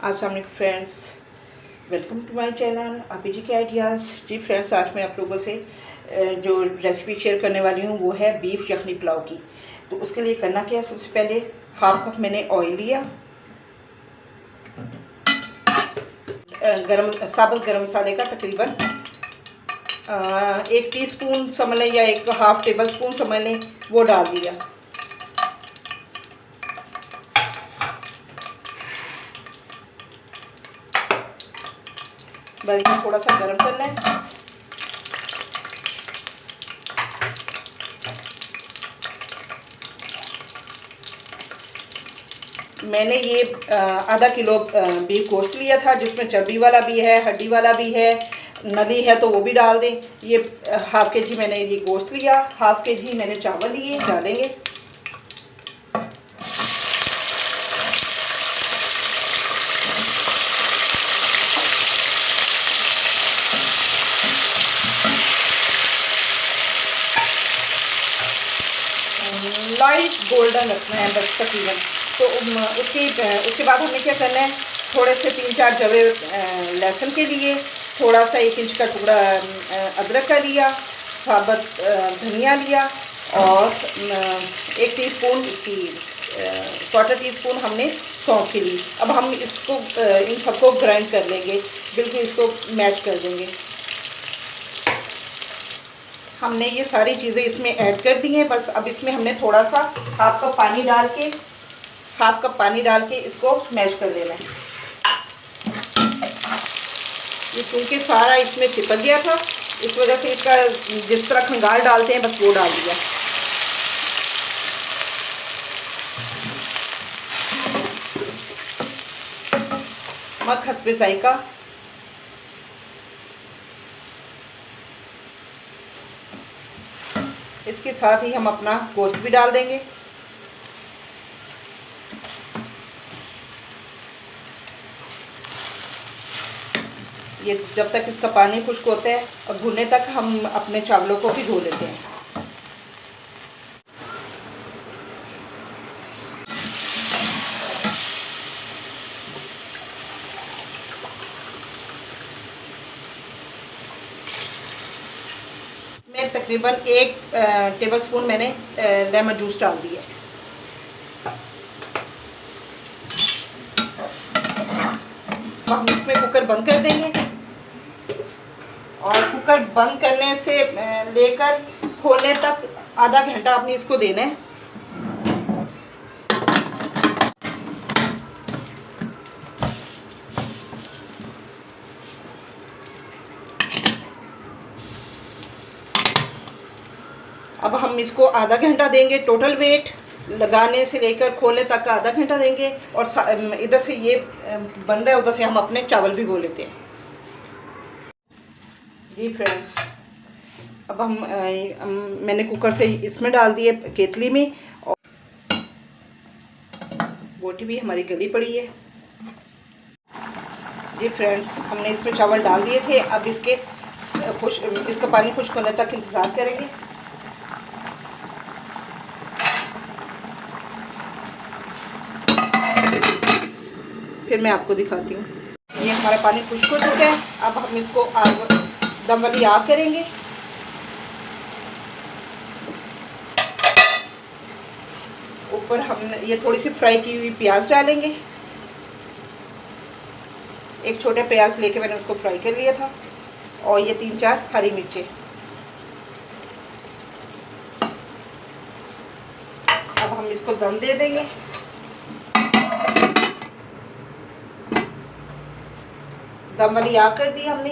अस्सलाम वालेकुम friends, welcome to my channel आपी जी के आइडियाज़। जी फ्रेंड्स, आज मैं आप लोगों से जो रेसिपी शेयर करने वाली हूँ वो है बीफ यखनी पुलाव की। तो उसके लिए करना क्या है, सबसे पहले हाफ कप मैंने ऑयल लिया, साबुत गरम मसाले का तकरीबन 1 टीस्पून समझ लें या 1/2 टेबल स्पून समझ लें, वो डाल दिया। बस थोड़ा सा गर्म करना है। मैंने ये आधा किलो बीफ गोश्त लिया था, जिसमें चर्बी वाला भी है, हड्डी वाला भी है, नली है तो वो भी डाल दें। ये हाफ के जी मैंने ये गोश्त लिया, हाफ के जी मैंने चावल लिए, डालेंगे। लाइट गोल्डन रखना है बस तकरीबन। तो उसके बाद हमें क्या करना है, थोड़े से 3-4 जवे लहसुन के लिए, थोड़ा सा 1 इंच का टुकड़ा अदरक का लिया, साबुत धनिया लिया और 1 टीस्पून की 1/4 टीस्पून हमने सौंफ की ली। अब हम इसको इन सबको ग्राइंड कर लेंगे, बिल्कुल इसको मैश कर देंगे। हमने ये सारी चीज़ें इसमें ऐड कर दी हैं। बस अब इसमें हमने थोड़ा सा हाफ कप पानी डाल के इसको मैश कर लेना है। ये क्योंकि सारा इसमें चिपक गया था, इस वजह से इसका जिस तरह खंगाल डालते हैं बस वो डाल दिया। नमक हस्बे जायका, इसके साथ ही हम अपना गोश्त भी डाल देंगे। ये जब तक इसका पानी खुश्क होता है और भुनने तक हम अपने चावलों को भिगो लेते हैं। मैं तकरीबन 1 टेबलस्पून मैंने लेमन जूस डाल दिया। हम इसमें कुकर बंद कर देंगे और कुकर बंद करने से लेकर खोलने तक आधा घंटा आपने इसको देना है। अब हम इसको आधा घंटा देंगे, टोटल वेट लगाने से लेकर खोलने तक का आधा घंटा देंगे। और इधर से ये बन रहा है, उधर से हम अपने चावल भिगो लेते हैं। जी फ्रेंड्स, अब मैंने कुकर से इसमें डाल दिए केतली में, और बोटी भी हमारी गली पड़ी है। जी फ्रेंड्स, हमने इसमें चावल डाल दिए थे। अब इसका पानी खुश्क होने तक इंतज़ार करेंगे। फिर मैं आपको दिखाती हूँ। ये हमारा पानी खुश्क हो चुका है। अब हम इसको दम वाली आग करेंगे। ऊपर हम ये थोड़ी सी फ्राई की हुई प्याज डालेंगे। एक छोटा प्याज लेके मैंने उसको फ्राई कर लिया था, और ये 3-4 हरी मिर्चें। अब हम इसको दम दे देंगे। दम वाली आग कर दी हमने।